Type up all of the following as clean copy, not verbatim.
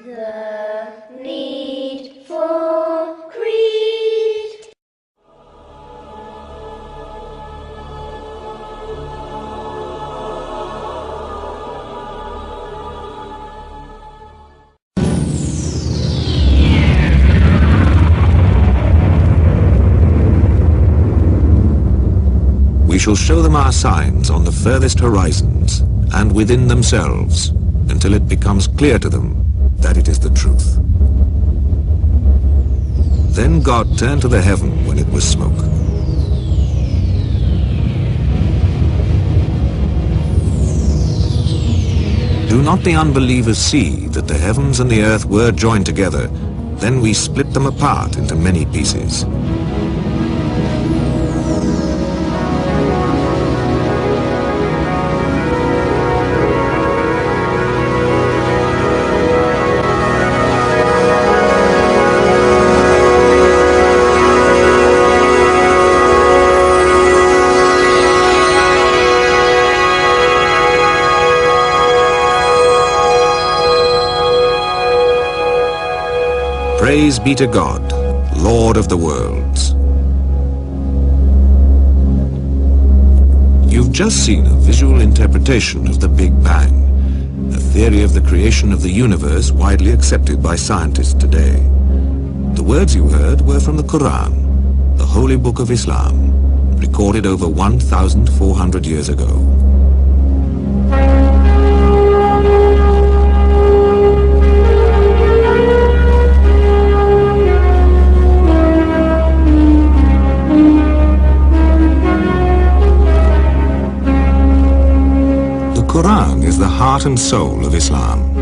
The need for creed. We shall show them our signs on the furthest horizons and within themselves until it becomes clear to them that it is the truth. Then God turned to the heaven when it was smoke. Do not the unbelievers see that the heavens and the earth were joined together? Then we split them apart into many pieces. Praise be to God, Lord of the worlds. You've just seen a visual interpretation of the Big Bang, a theory of the creation of the universe widely accepted by scientists today. The words you heard were from the Quran, the holy book of Islam, recorded over 1,400 years ago. The Quran is the heart and soul of Islam.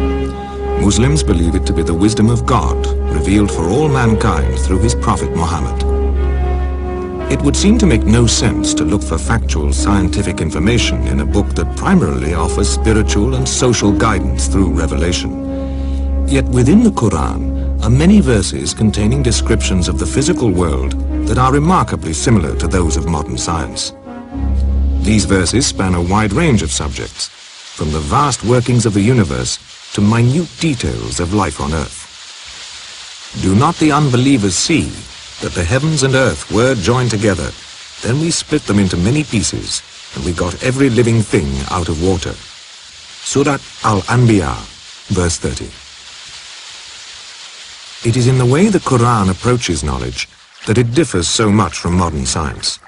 Muslims believe it to be the wisdom of God, revealed for all mankind through his Prophet Muhammad. It would seem to make no sense to look for factual scientific information in a book that primarily offers spiritual and social guidance through revelation. Yet within the Quran are many verses containing descriptions of the physical world that are remarkably similar to those of modern science. These verses span a wide range of subjects, from the vast workings of the universe to minute details of life on earth. Do not the unbelievers see that the heavens and earth were joined together? Then we split them into many pieces, and we got every living thing out of water. Surah Al-Anbiya, verse 30. It is in the way the Quran approaches knowledge that it differs so much from modern science.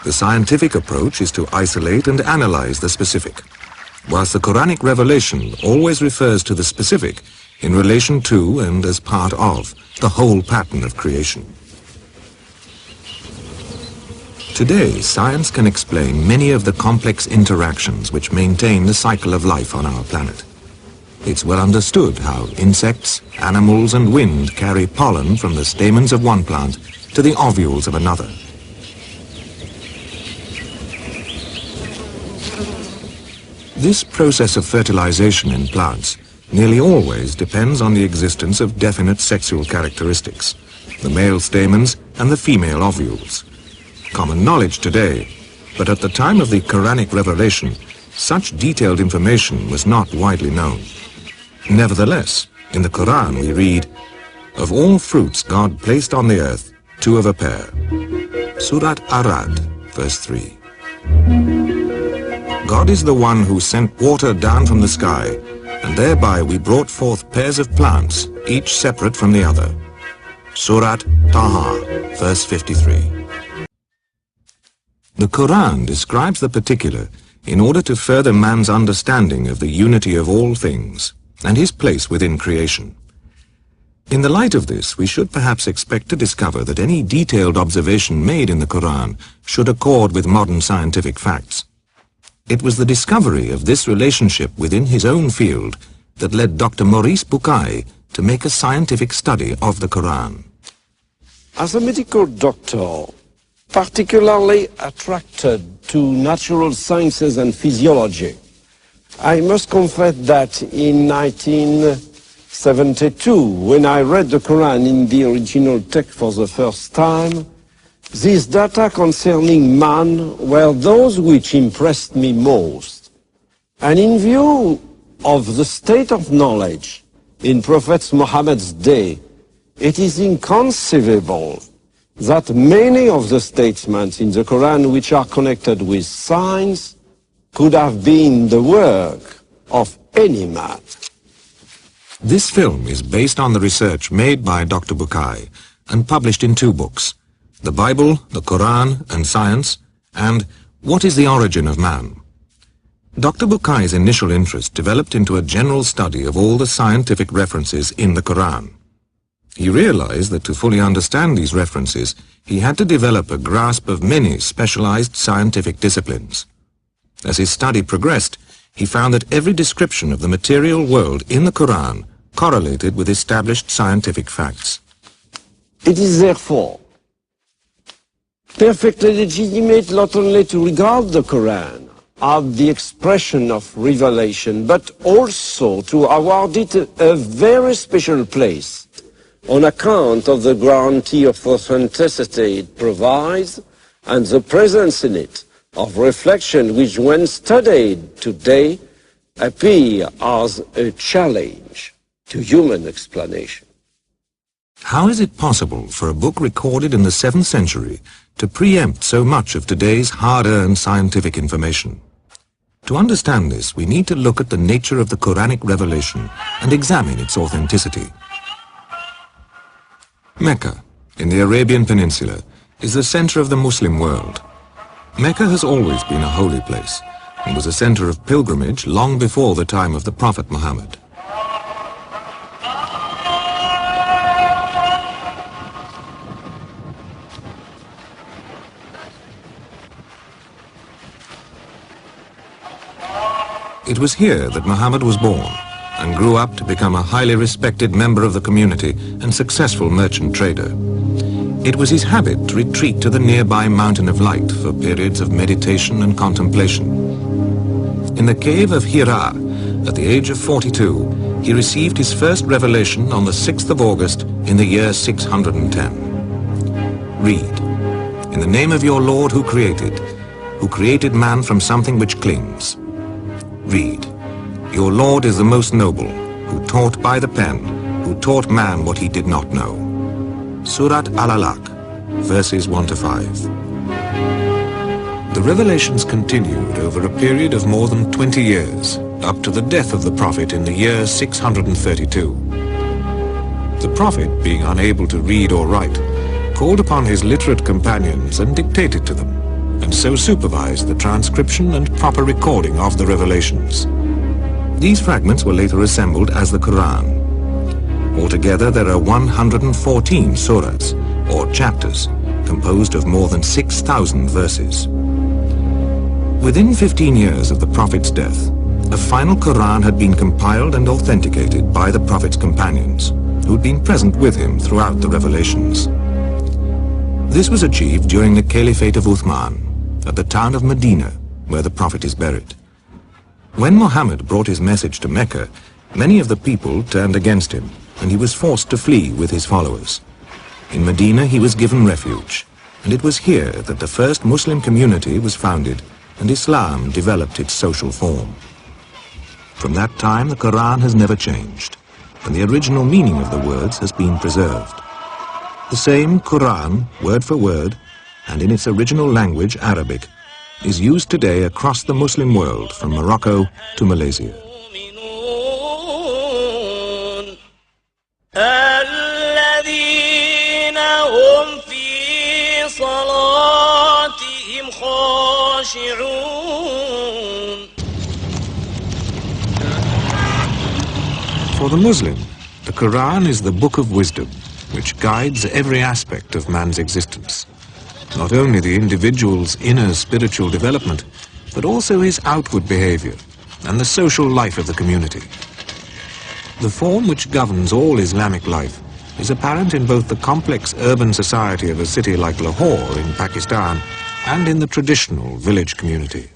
The scientific approach is to isolate and analyze the specific, whilst the Quranic revelation always refers to the specific in relation to and as part of the whole pattern of creation. Today, science can explain many of the complex interactions which maintain the cycle of life on our planet. It's well understood how insects, animals and wind carry pollen from the stamens of one plant to the ovules of another. This process of fertilization in plants nearly always depends on the existence of definite sexual characteristics, the male stamens and the female ovules. Common knowledge today, but at the time of the Quranic revelation, such detailed information was not widely known. Nevertheless, in the Quran we read, "Of all fruits God placed on the earth, two of a pair." Surah Arad, verse 3. God is the one who sent water down from the sky, and thereby we brought forth pairs of plants, each separate from the other. Surah Taha, verse 53. The Quran describes the particular in order to further man's understanding of the unity of all things and his place within creation. In the light of this, we should perhaps expect to discover that any detailed observation made in the Quran should accord with modern scientific facts. It was the discovery of this relationship within his own field that led Dr. Maurice Bucaille to make a scientific study of the Quran. As a medical doctor, particularly attracted to natural sciences and physiology, I must confess that in 1972, when I read the Quran in the original text for the first time, these data concerning man were those which impressed me most. And in view of the state of knowledge in Prophet Muhammad's day, it is inconceivable that many of the statements in the Quran which are connected with science could have been the work of any man. This film is based on the research made by Dr. Bukai and published in 2 books, The Bible, the Quran and Science, and What is the Origin of Man? Dr. Bukai's initial interest developed into a general study of all the scientific references in the Quran. He realized that to fully understand these references, he had to develop a grasp of many specialized scientific disciplines. As his study progressed, he found that every description of the material world in the Quran correlated with established scientific facts. It is therefore perfectly legitimate not only to regard the Quran as the expression of revelation, but also to award it a very special place on account of the guarantee of authenticity it provides and the presence in it of reflection which, when studied today, appear as a challenge to human explanation. How is it possible for a book recorded in the 7th century to preempt so much of today's hard-earned scientific information? To understand this, we need to look at the nature of the Quranic revelation and examine its authenticity. Mecca, in the Arabian Peninsula, is the center of the Muslim world. Mecca has always been a holy place and was a center of pilgrimage long before the time of the Prophet Muhammad. It was here that Muhammad was born and grew up to become a highly respected member of the community and successful merchant trader. It was his habit to retreat to the nearby Mountain of Light for periods of meditation and contemplation. In the cave of Hira, at the age of 42, he received his first revelation on the 6th of August in the year 610. Read, "In the name of your Lord who created man from something which clings." Read, "Your Lord is the most noble, who taught by the pen, who taught man what he did not know." Surat Al-Alaq, verses 1 to 5. The revelations continued over a period of more than 20 years, up to the death of the Prophet in the year 632. The Prophet, being unable to read or write, called upon his literate companions and dictated to them, and so supervised the transcription and proper recording of the revelations. These fragments were later assembled as the Quran. Altogether, there are 114 surahs, or chapters, composed of more than 6,000 verses. Within 15 years of the Prophet's death, a final Quran had been compiled and authenticated by the Prophet's companions, who had been present with him throughout the revelations. This was achieved during the Caliphate of Uthman, at the town of Medina, where the Prophet is buried. When Muhammad brought his message to Mecca, many of the people turned against him, and he was forced to flee with his followers. In Medina, he was given refuge, and it was here that the first Muslim community was founded and Islam developed its social form. From that time, the Quran has never changed, and the original meaning of the words has been preserved. The same Quran, word for word, and in its original language, Arabic, is used today across the Muslim world from Morocco to Malaysia. For the Muslim, the Quran is the book of wisdom, which guides every aspect of man's existence. Not only the individual's inner spiritual development, but also his outward behavior and the social life of the community. The form which governs all Islamic life is apparent in both the complex urban society of a city like Lahore in Pakistan and in the traditional village community.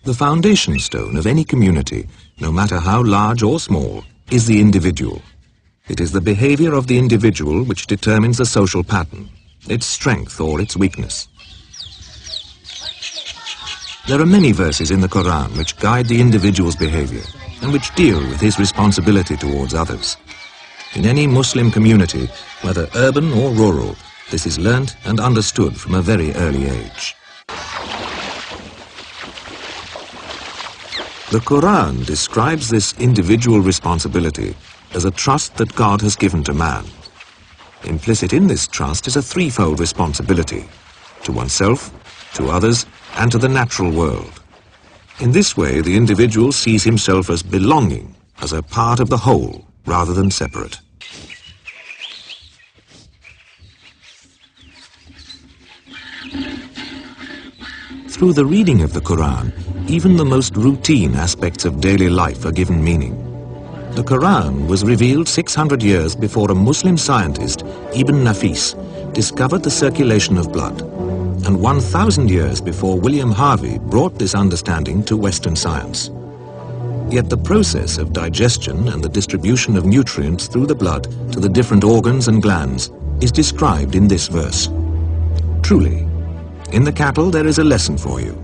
The foundation stone of any community, no matter how large or small, is the individual. It is the behavior of the individual which determines the social pattern, its strength or its weakness. There are many verses in the Quran which guide the individual's behavior and which deal with his responsibility towards others. In any Muslim community, whether urban or rural, this is learnt and understood from a very early age. The Quran describes this individual responsibility as a trust that God has given to man. Implicit in this trust is a threefold responsibility: to oneself, to others, and to the natural world. In this way, the individual sees himself as belonging, as a part of the whole, rather than separate. Through the reading of the Quran, even the most routine aspects of daily life are given meaning. The Quran was revealed 600 years before a Muslim scientist, Ibn Nafis, discovered the circulation of blood, and 1,000 years before William Harvey brought this understanding to Western science. Yet the process of digestion and the distribution of nutrients through the blood to the different organs and glands is described in this verse. Truly, in the cattle there is a lesson for you.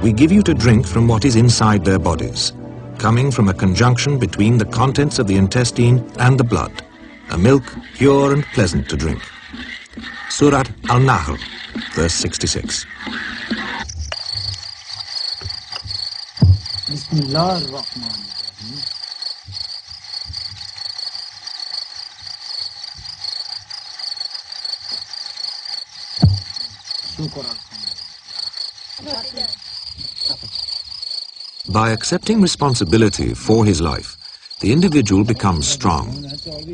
We give you to drink from what is inside their bodies, coming from a conjunction between the contents of the intestine and the blood, a milk pure and pleasant to drink. Surat Al-Nahl, verse 66. By accepting responsibility for his life, the individual becomes strong.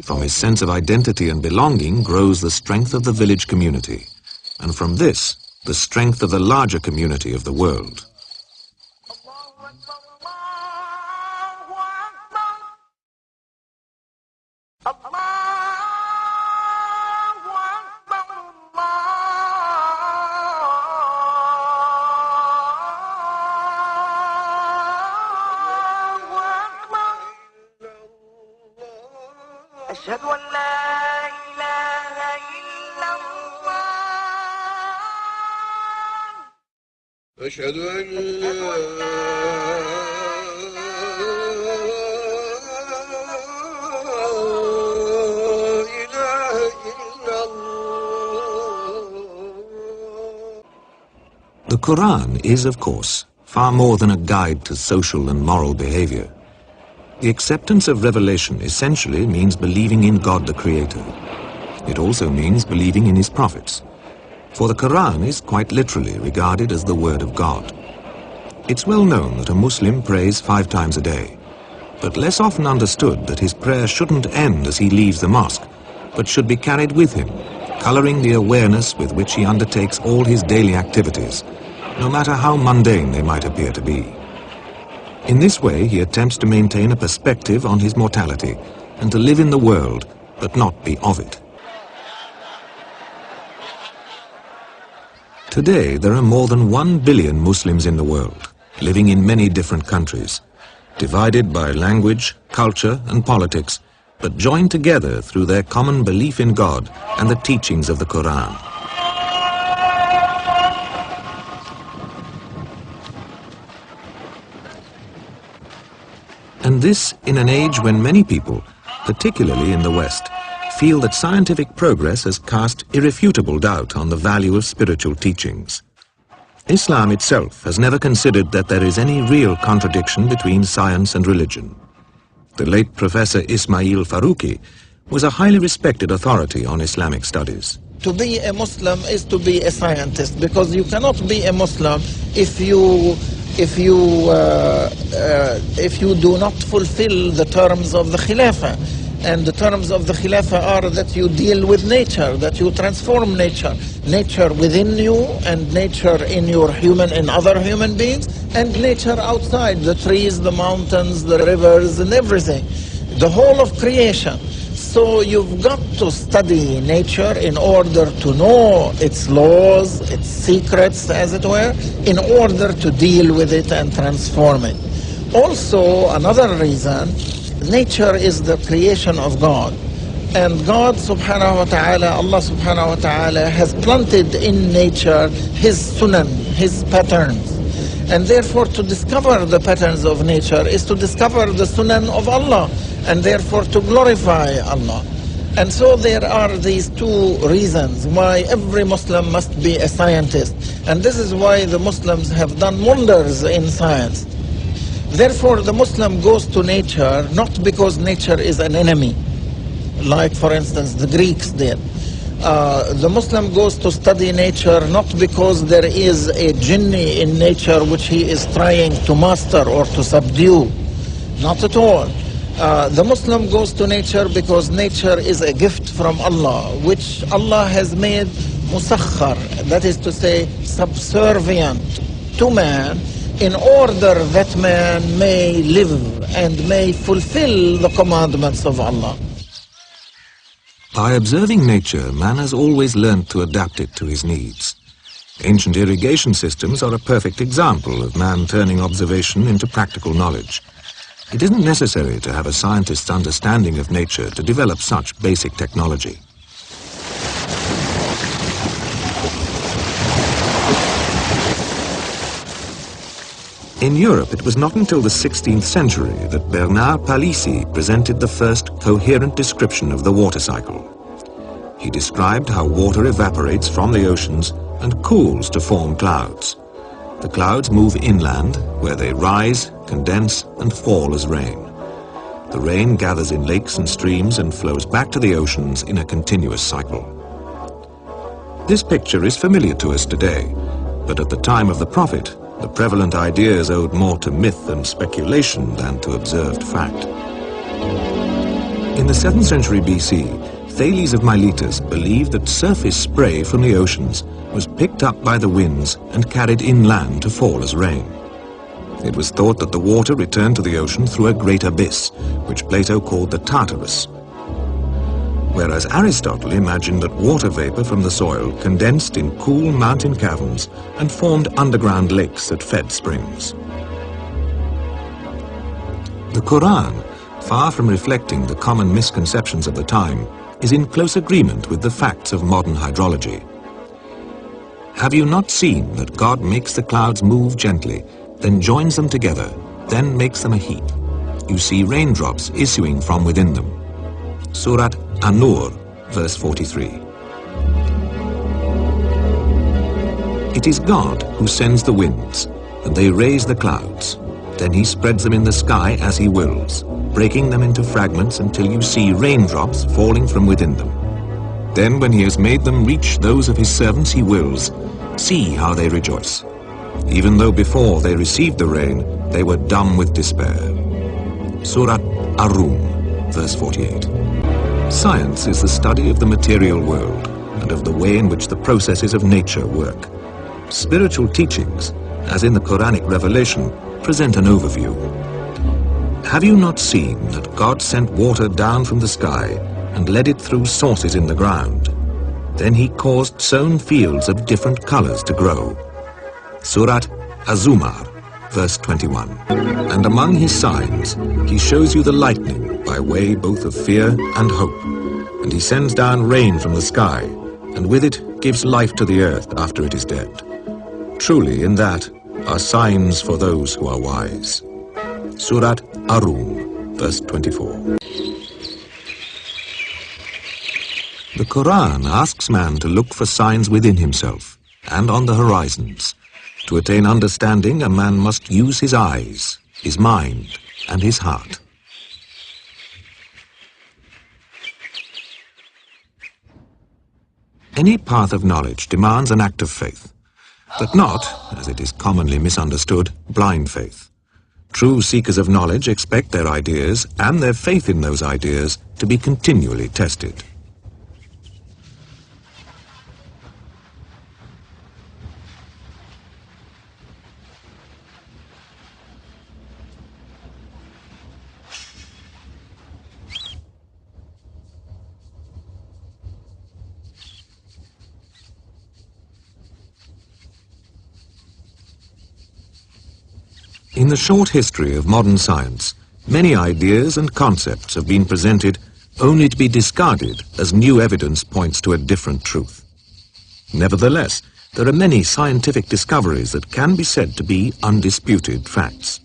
From his sense of identity and belonging grows the strength of the village community, and from this, the strength of the larger community of the world. أشهد أن لا إله إلا الله. The Quran is, of course, far more than a guide to social and moral behavior. The acceptance of revelation essentially means believing in God the Creator. It also means believing in His prophets. For the Quran is quite literally regarded as the word of God. It's well known that a Muslim prays 5 times a day, but less often understood that his prayer shouldn't end as he leaves the mosque, but should be carried with him, coloring the awareness with which he undertakes all his daily activities, no matter how mundane they might appear to be. In this way, he attempts to maintain a perspective on his mortality and to live in the world, but not be of it. Today, there are more than 1 billion Muslims in the world, living in many different countries, divided by language, culture and politics, but joined together through their common belief in God and the teachings of the Quran. And this in an age when many people, particularly in the West, feel that scientific progress has cast irrefutable doubt on the value of spiritual teachings. Islam itself has never considered that there is any real contradiction between science and religion. The late Professor Ismail Farouqi was a highly respected authority on Islamic studies. To be a Muslim is to be a scientist, because you cannot be a Muslim if you do not fulfill the terms of the Khilafah. And the terms of the Khilafah are that you deal with nature, that you transform nature. Nature within you, and nature in other human beings, and nature outside, the trees, the mountains, the rivers, and everything. The whole of creation. So you've got to study nature in order to know its laws, its secrets, as it were, in order to deal with it and transform it. Also, another reason, nature is the creation of God. And God subhanahu wa ta'ala, Allah subhanahu wa ta'ala has planted in nature His sunan, His patterns. And therefore, to discover the patterns of nature is to discover the sunan of Allah, and therefore to glorify Allah. And so there are these two reasons why every Muslim must be a scientist. And this is why the Muslims have done wonders in science. Therefore, the Muslim goes to nature not because nature is an enemy, like, for instance, the Greeks did. The Muslim goes to study nature not because there is a jinni in nature which he is trying to master or to subdue. Not at all. The Muslim goes to nature because nature is a gift from Allah, which Allah has made musakhar, that is to say, subservient to man, in order that man may live and may fulfill the commandments of Allah. By observing nature, man has always learnt to adapt it to his needs. Ancient irrigation systems are a perfect example of man turning observation into practical knowledge. It isn't necessary to have a scientist's understanding of nature to develop such basic technology. In Europe, it was not until the 16th century that Bernard Palissy presented the first coherent description of the water cycle. He described how water evaporates from the oceans and cools to form clouds. The clouds move inland, where they rise, condense, and fall as rain. The rain gathers in lakes and streams and flows back to the oceans in a continuous cycle. This picture is familiar to us today, but at the time of the Prophet, the prevalent ideas owed more to myth and speculation than to observed fact. In the 7th century BC, Thales of Miletus believed that surface spray from the oceans was picked up by the winds and carried inland to fall as rain. It was thought that the water returned to the ocean through a great abyss, which Plato called the Tartarus. Whereas Aristotle imagined that water vapor from the soil condensed in cool mountain caverns and formed underground lakes that fed springs. The Quran, far from reflecting the common misconceptions of the time, is in close agreement with the facts of modern hydrology. Have you not seen that God makes the clouds move gently, then joins them together, then makes them a heap? You see raindrops issuing from within them. Surat An-Nur, verse 43. It is God who sends the winds, and they raise the clouds. Then he spreads them in the sky as he wills, breaking them into fragments until you see raindrops falling from within them. Then when he has made them reach those of his servants he wills, see how they rejoice. Even though before they received the rain, they were dumb with despair. Surat Ar-Rum, verse 48. Science is the study of the material world and of the way in which the processes of nature work. Spiritual teachings, as in the Quranic revelation, present an overview. Have you not seen that God sent water down from the sky and led it through sources in the ground? Then he caused sown fields of different colors to grow. Surat Az-Zumar, verse 21. And among his signs, he shows you the lightning by way both of fear and hope. And he sends down rain from the sky, and with it gives life to the earth after it is dead. Truly in that are signs for those who are wise. Surat Ar-Rum, verse 24. The Quran asks man to look for signs within himself and on the horizons. To attain understanding, a man must use his eyes, his mind, and his heart. Any path of knowledge demands an act of faith, but not, as it is commonly misunderstood, blind faith. True seekers of knowledge expect their ideas and their faith in those ideas to be continually tested. In the short history of modern science, many ideas and concepts have been presented only to be discarded as new evidence points to a different truth. Nevertheless, there are many scientific discoveries that can be said to be undisputed facts.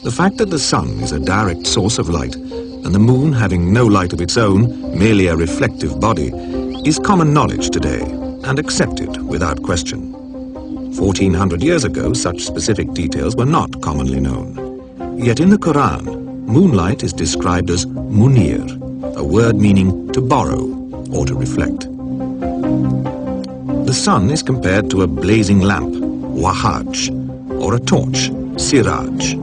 The fact that the sun is a direct source of light and the moon, having no light of its own, merely a reflective body, is common knowledge today and accepted without question. 1400 years ago, such specific details were not commonly known. Yet in the Quran, moonlight is described as munir, a word meaning to borrow or to reflect. The sun is compared to a blazing lamp, wahaj, or a torch, siraj,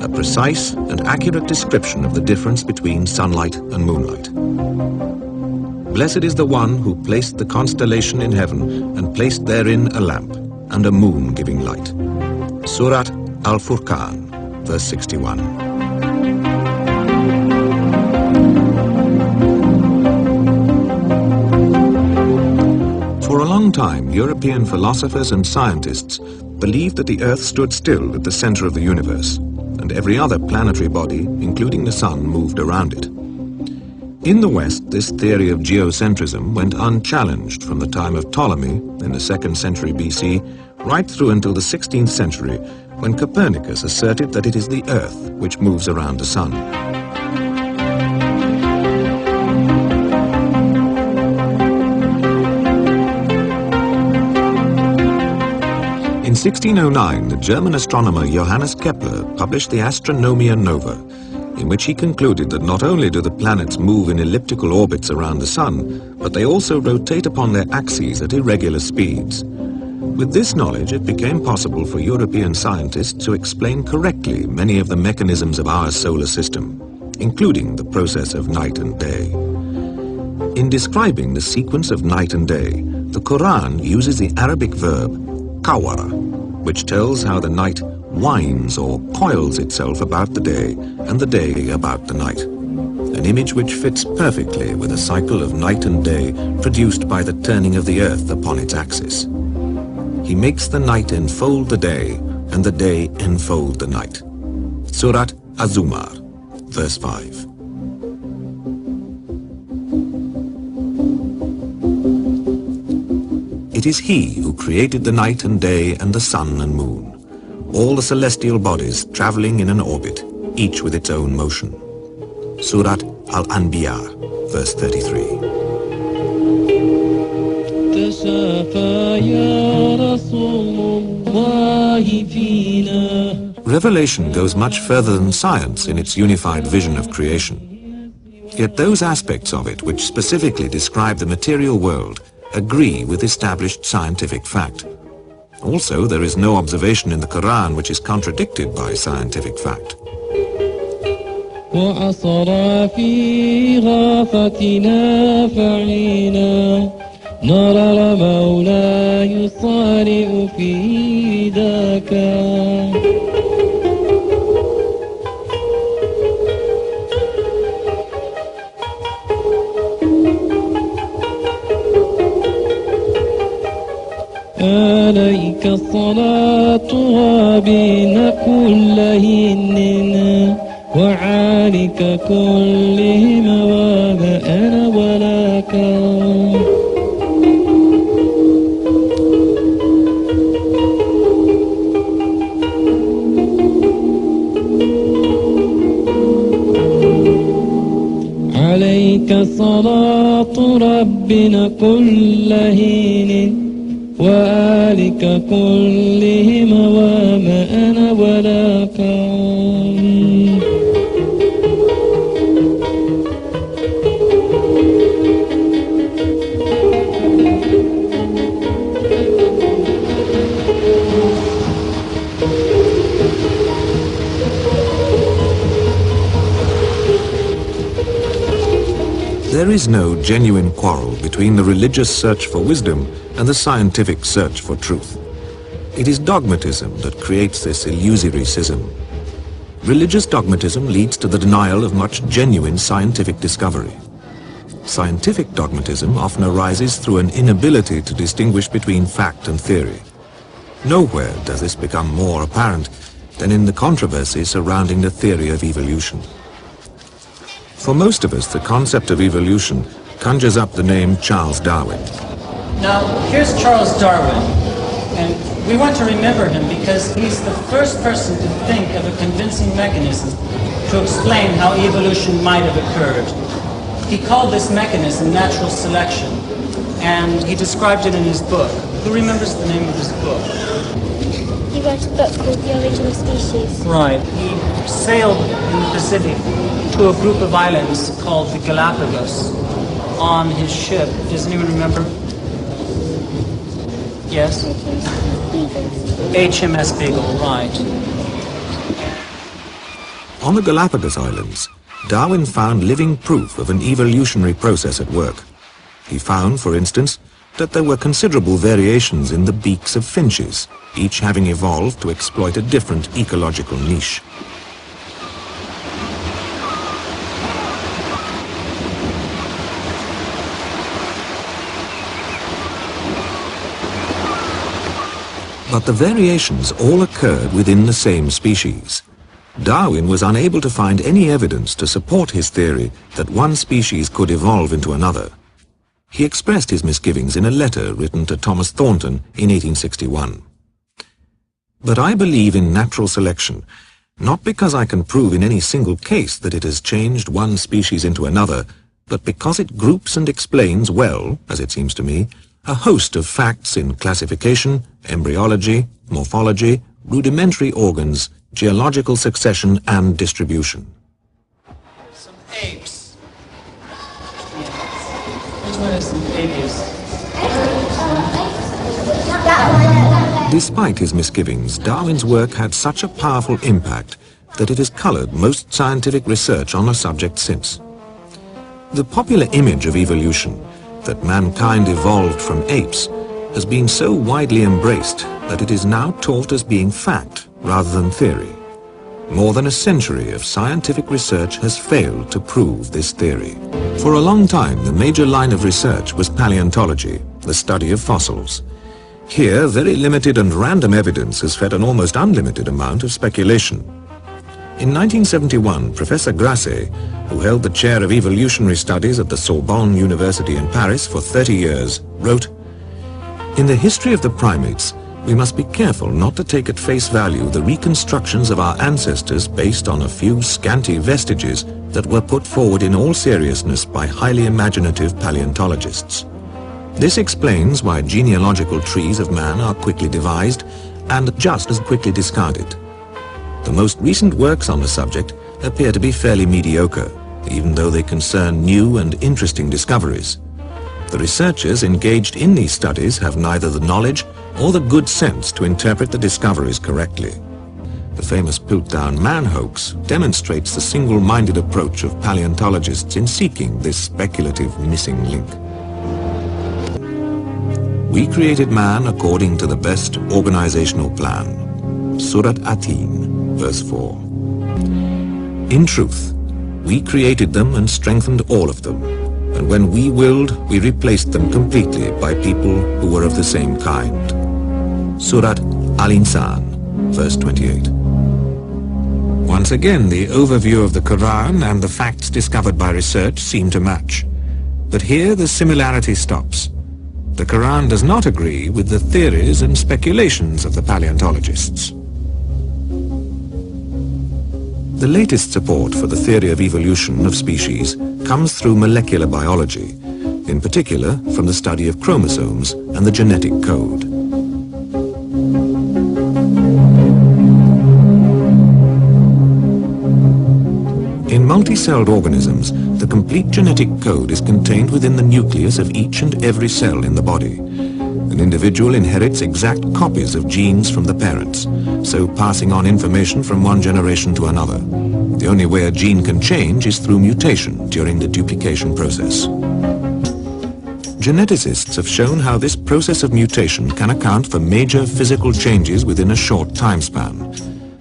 a precise and accurate description of the difference between sunlight and moonlight. Blessed is the one who placed the constellation in heaven and placed therein a lamp and a moon giving light. Surat Al-Furqan, verse 61. For a long time, European philosophers and scientists believed that the Earth stood still at the center of the universe, and every other planetary body, including the sun, moved around it. In the West, this theory of geocentrism went unchallenged from the time of Ptolemy in the 2nd century BC right through until the 16th century, when Copernicus asserted that it is the Earth which moves around the sun. In 1609, the German astronomer Johannes Kepler published the Astronomia Nova, in which he concluded that not only do the planets move in elliptical orbits around the sun, but they also rotate upon their axes at irregular speeds. With this knowledge, it became possible for European scientists to explain correctly many of the mechanisms of our solar system, including the process of night and day. In describing the sequence of night and day, the Quran uses the Arabic verb kawara, which tells how the night winds or coils itself about the day and the day about the night, an image which fits perfectly with a cycle of night and day produced by the turning of the earth upon its axis. He makes the night enfold the day and the day enfold the night. Surat Az-Zumar, verse 5. It is he who created the night and day and the sun and moon, all the celestial bodies traveling in an orbit, each with its own motion. Surat Al-Anbiya, verse 33. Revelation goes much further than science in its unified vision of creation. Yet those aspects of it which specifically describe the material world agree with established scientific fact. Also, there is no observation in the Quran which is contradicted by scientific fact. عليك صلاتها بين كلهن وعالك كلهم وما أنا ولا كان عليك صلاة ربنا كلهن وآلك كلهم وما أنا ولا كان There is no genuine quarrel between the religious search for wisdom and the scientific search for truth. It is dogmatism that creates this illusory schism. Religious dogmatism leads to the denial of much genuine scientific discovery. Scientific dogmatism often arises through an inability to distinguish between fact and theory. Nowhere does this become more apparent than in the controversy surrounding the theory of evolution. For most of us, the concept of evolution conjures up the name Charles Darwin. Now, here's Charles Darwin, and we want to remember him because he's the first person to think of a convincing mechanism to explain how evolution might have occurred. He called this mechanism natural selection, and he described it in his book. Who remembers the name of his book? He wrote a book called The Origin of Species. Right. He sailed in the Pacific to a group of islands called the Galapagos on his ship. Does anyone remember? Yes? HMS Beagle, right. On the Galapagos Islands, Darwin found living proof of an evolutionary process at work. He found, for instance, that there were considerable variations in the beaks of finches, each having evolved to exploit a different ecological niche. But the variations all occurred within the same species. Darwin was unable to find any evidence to support his theory that one species could evolve into another. He expressed his misgivings in a letter written to Thomas Thornton in 1861. But I believe in natural selection, not because I can prove in any single case that it has changed one species into another, but because it groups and explains well, as it seems to me, a host of facts in classification, embryology, morphology, rudimentary organs, geological succession and distribution. Some apes. Which one is the apiest? Despite his misgivings, Darwin's work had such a powerful impact that it has colored most scientific research on the subject since. The popular image of evolution, that mankind evolved from apes, has been so widely embraced that it is now taught as being fact rather than theory. More than a century of scientific research has failed to prove this theory. For a long time, the major line of research was paleontology, the study of fossils. Here, very limited and random evidence has fed an almost unlimited amount of speculation. In 1971, Professor Grasset, who held the chair of evolutionary studies at the Sorbonne University in Paris for 30 years, wrote, "In the history of the primates, we must be careful not to take at face value the reconstructions of our ancestors based on a few scanty vestiges that were put forward in all seriousness by highly imaginative paleontologists. This explains why genealogical trees of man are quickly devised and just as quickly discarded. The most recent works on the subject appear to be fairly mediocre, even though they concern new and interesting discoveries. The researchers engaged in these studies have neither the knowledge or the good sense to interpret the discoveries correctly. The famous Piltdown man hoax demonstrates the single-minded approach of paleontologists in seeking this speculative missing link. We created man according to the best organizational plan. Surat Atin, verse 4. In truth, we created them and strengthened all of them, and when we willed, we replaced them completely by people who were of the same kind. Surat Al-Insan, verse 28. Once again, the overview of the Quran and the facts discovered by research seem to match. But here the similarity stops. The Quran does not agree with the theories and speculations of the paleontologists. The latest support for the theory of evolution of species comes through molecular biology, in particular from the study of chromosomes and the genetic code. In multicelled organisms, the complete genetic code is contained within the nucleus of each and every cell in the body. An individual inherits exact copies of genes from the parents, so passing on information from one generation to another. The only way a gene can change is through mutation during the duplication process. Geneticists have shown how this process of mutation can account for major physical changes within a short time span.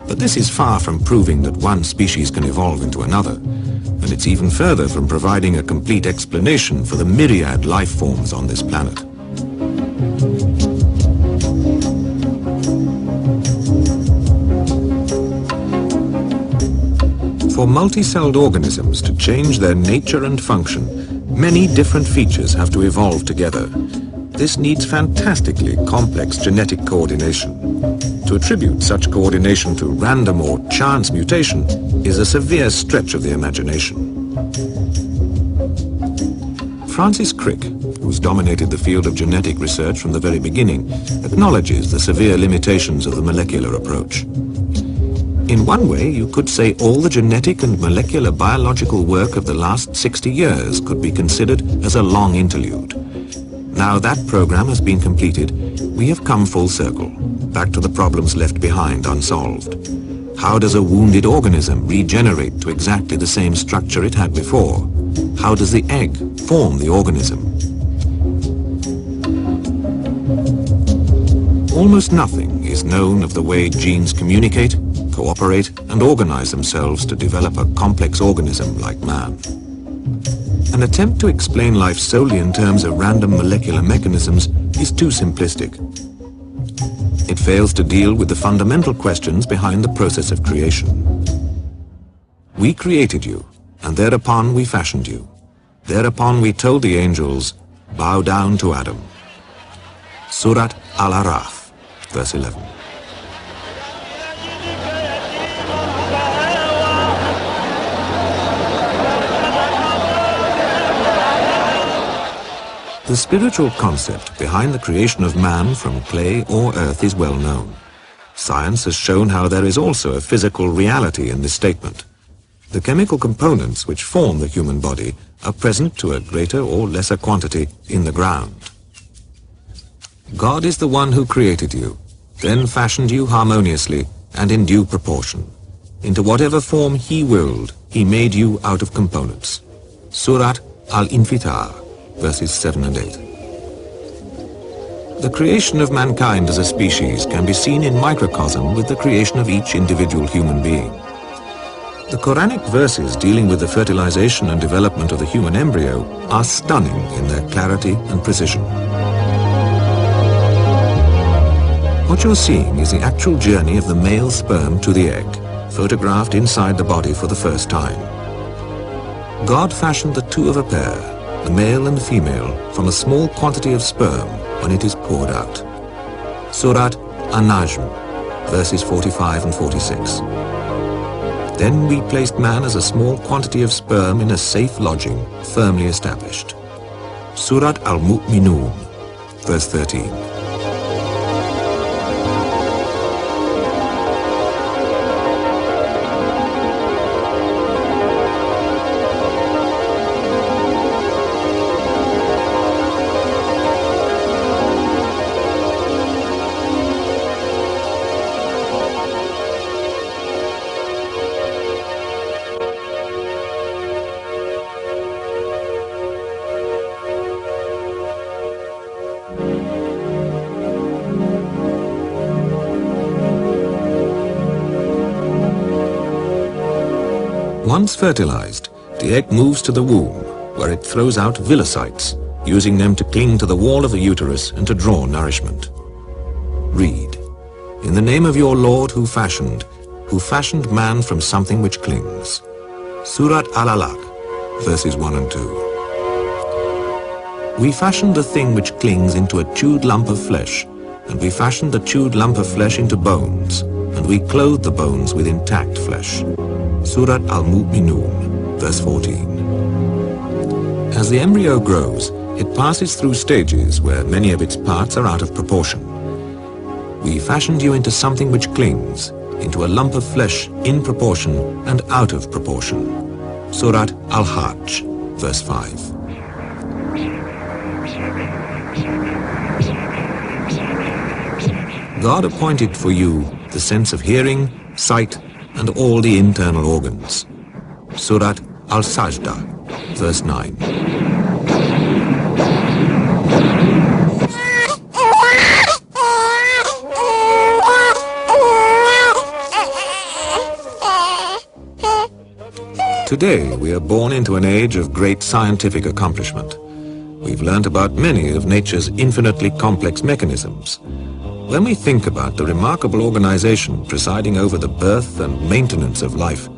But this is far from proving that one species can evolve into another, and it's even further from providing a complete explanation for the myriad life forms on this planet. For multicelled organisms to change their nature and function, many different features have to evolve together. This needs fantastically complex genetic coordination. To attribute such coordination to random or chance mutation is a severe stretch of the imagination. Francis Crick, who's dominated the field of genetic research from the very beginning, acknowledges the severe limitations of the molecular approach. In one way, you could say all the genetic and molecular biological work of the last 60 years could be considered as a long interlude. Now that program has been completed, we have come full circle, back to the problems left behind unsolved. How does a wounded organism regenerate to exactly the same structure it had before? How does the egg form the organism? Almost nothing is known of the way genes communicate, cooperate, and organize themselves to develop a complex organism like man. An attempt to explain life solely in terms of random molecular mechanisms is too simplistic. It fails to deal with the fundamental questions behind the process of creation. We created you, and thereupon we fashioned you. Thereupon we told the angels, bow down to Adam. Surat Al-Araf, verse 11. The spiritual concept behind the creation of man from clay or earth is well known. Science has shown how there is also a physical reality in this statement. The chemical components which form the human body are present to a greater or lesser quantity in the ground. God is the one who created you, then fashioned you harmoniously and in due proportion. Into whatever form He willed, He made you out of components. Surat Al-Infitar, verses 7 and 8. The creation of mankind as a species can be seen in microcosm with the creation of each individual human being. The Quranic verses dealing with the fertilization and development of the human embryo are stunning in their clarity and precision. What you're seeing is the actual journey of the male sperm to the egg, photographed inside the body for the first time. God fashioned the two of a pair, the male and the female, from a small quantity of sperm when it is poured out. Surat An-Najm, verses 45 and 46. Then we placed man as a small quantity of sperm in a safe lodging, firmly established. Surat Al-Mu'minun, verse 13. Once fertilized, the egg moves to the womb, where it throws out villocytes, using them to cling to the wall of the uterus and to draw nourishment. Read, "In the name of your Lord who fashioned man from something which clings." Surat Al-Alaq, verses 1 and 2. We fashioned the thing which clings into a chewed lump of flesh, and we fashioned the chewed lump of flesh into bones, and we clothed the bones with intact flesh. Surat Al-Mu'minun, verse 14. As the embryo grows, it passes through stages where many of its parts are out of proportion. We fashioned you into something which clings, into a lump of flesh in proportion and out of proportion. Surat Al-Hajj, verse 5. God appointed for you the sense of hearing, sight, and all the internal organs. Surat Al-Sajda, verse 9. Today, we are born into an age of great scientific accomplishment. We've learnt about many of nature's infinitely complex mechanisms. When we think about the remarkable organization presiding over the birth and maintenance of life,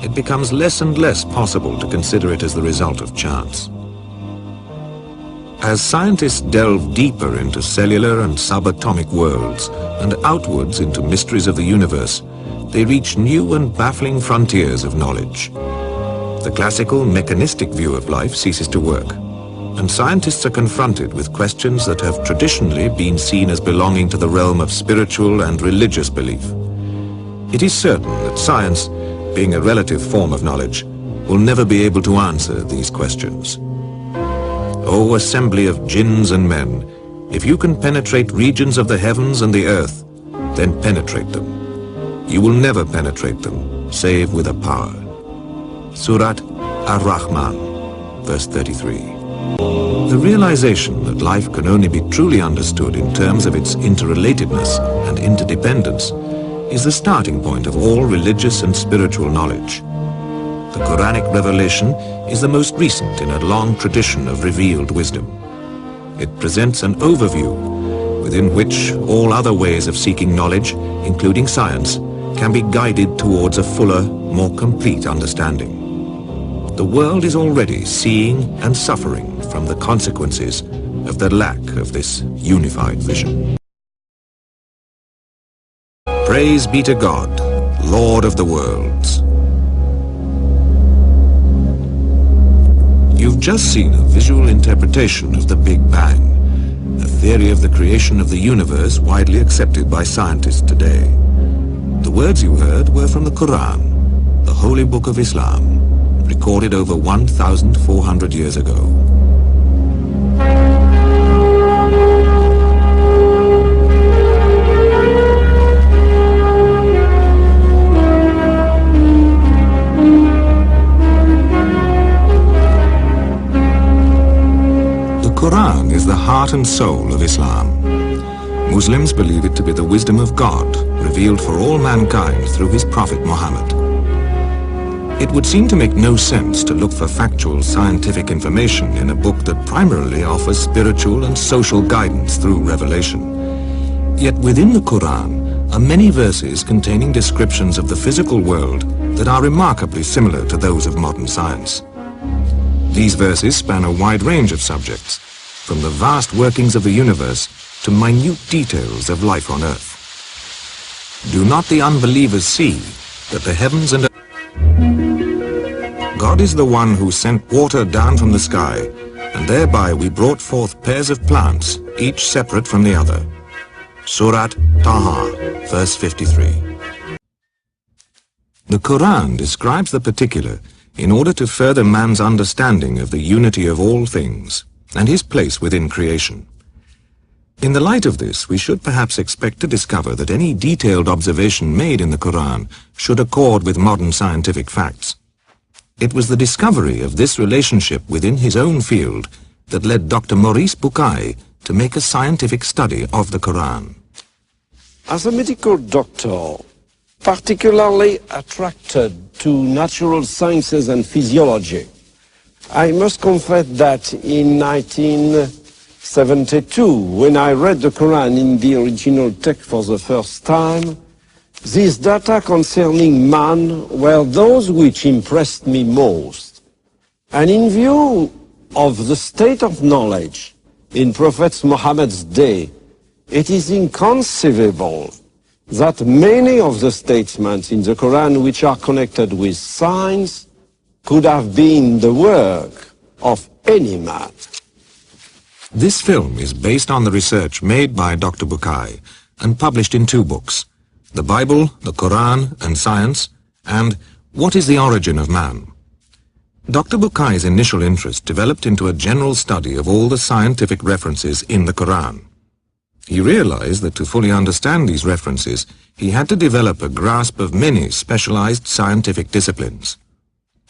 it becomes less and less possible to consider it as the result of chance. As scientists delve deeper into cellular and subatomic worlds and outwards into mysteries of the universe, they reach new and baffling frontiers of knowledge. The classical mechanistic view of life ceases to work, and scientists are confronted with questions that have traditionally been seen as belonging to the realm of spiritual and religious belief. It is certain that science, being a relative form of knowledge, will never be able to answer these questions. O assembly of jinns and men, if you can penetrate regions of the heavens and the earth, then penetrate them. You will never penetrate them, save with a power. Surat Ar-Rahman, verse 33. The realization that life can only be truly understood in terms of its interrelatedness and interdependence is the starting point of all religious and spiritual knowledge. The Quranic revelation is the most recent in a long tradition of revealed wisdom. It presents an overview within which all other ways of seeking knowledge, including science, can be guided towards a fuller, more complete understanding. The world is already seeing and suffering from the consequences of the lack of this unified vision. Praise be to God, Lord of the worlds. You've just seen a visual interpretation of the Big Bang, a theory of the creation of the universe widely accepted by scientists today. The words you heard were from the Quran, the holy book of Islam, recorded over 1,400 years ago. The Quran is the heart and soul of Islam. Muslims believe it to be the wisdom of God, revealed for all mankind through his prophet Muhammad. It would seem to make no sense to look for factual scientific information in a book that primarily offers spiritual and social guidance through revelation. Yet within the Quran are many verses containing descriptions of the physical world that are remarkably similar to those of modern science. These verses span a wide range of subjects, from the vast workings of the universe to minute details of life on earth. Do not the unbelievers see that the heavens and earth... God is the one who sent water down from the sky, and thereby we brought forth pairs of plants, each separate from the other. Surat Taha, verse 53. The Quran describes the particular in order to further man's understanding of the unity of all things and his place within creation. In the light of this, we should perhaps expect to discover that any detailed observation made in the Quran should accord with modern scientific facts. It was the discovery of this relationship within his own field that led Dr. Maurice Bucaille to make a scientific study of the Quran. As a medical doctor, particularly attracted to natural sciences and physiology, I must confess that in 1972, when I read the Quran in the original text for the first time, these data concerning man were those which impressed me most. And in view of the state of knowledge in Prophet Muhammad's day, it is inconceivable that many of the statements in the Quran which are connected with science could have been the work of any man. This film is based on the research made by Dr. Bucaille and published in 2 books, The Bible, the Quran and Science, and What is the Origin of Man? Dr. Bucaille's initial interest developed into a general study of all the scientific references in the Quran. He realized that to fully understand these references, he had to develop a grasp of many specialized scientific disciplines.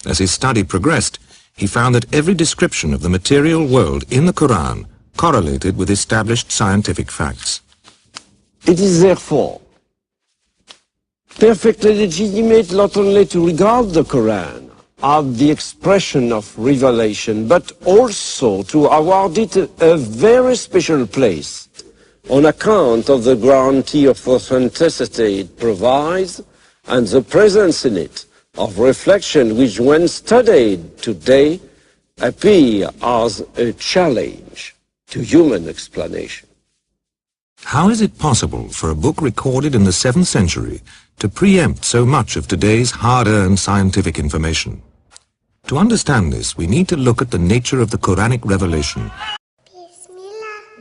As his study progressed, he found that every description of the material world in the Quran correlated with established scientific facts. It is therefore perfectly legitimate not only to regard the Quran as the expression of revelation, but also to award it a very special place on account of the guarantee of authenticity it provides and the presence in it of reflection which, when studied today, appear as a challenge to human explanation. How is it possible for a book recorded in the 7th century to preempt so much of today's hard-earned scientific information? To understand this, we need to look at the nature of the Quranic revelation.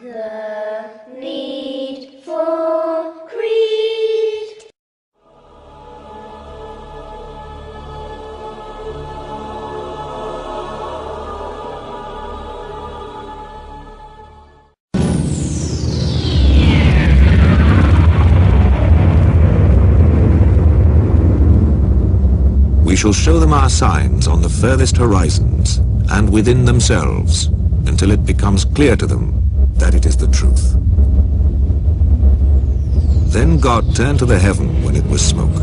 The need for creed. We shall show them our signs on the furthest horizons and within themselves until it becomes clear to them that it is the truth. Then God turned to the heaven when it was smoke.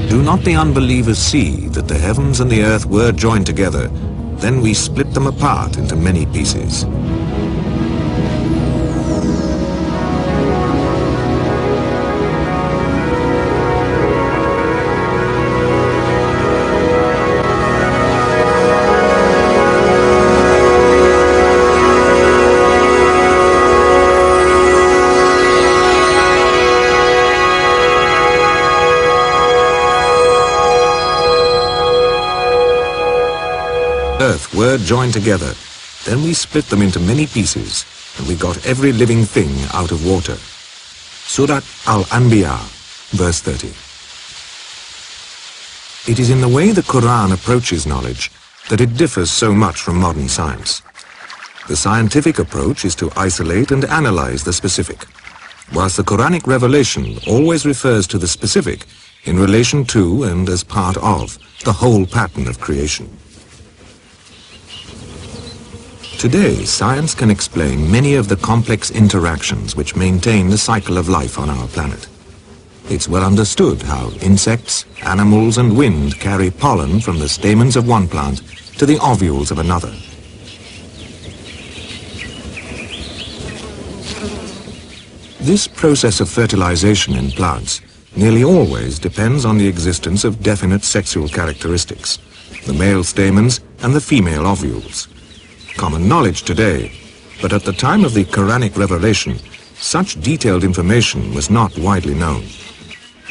Do not the unbelievers see that the heavens and the earth were joined together? Then we split them apart into many pieces. Earth were joined together. Then we split them into many pieces, and we got every living thing out of water. Surah Al-Anbiya, verse 30. It is in the way the Quran approaches knowledge that it differs so much from modern science. The scientific approach is to isolate and analyze the specific, whilst the Quranic revelation always refers to the specific in relation to and as part of the whole pattern of creation. Today, science can explain many of the complex interactions which maintain the cycle of life on our planet. It's well understood how insects, animals and wind carry pollen from the stamens of one plant to the ovules of another. This process of fertilization in plants nearly always depends on the existence of definite sexual characteristics, the male stamens and the female ovules. Common knowledge today, but at the time of the Quranic revelation, such detailed information was not widely known.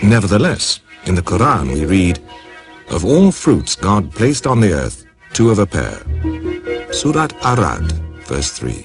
Nevertheless, in the Quran we read, "Of all fruits God placed on the earth, two of a pair." Surat Arad, verse 3.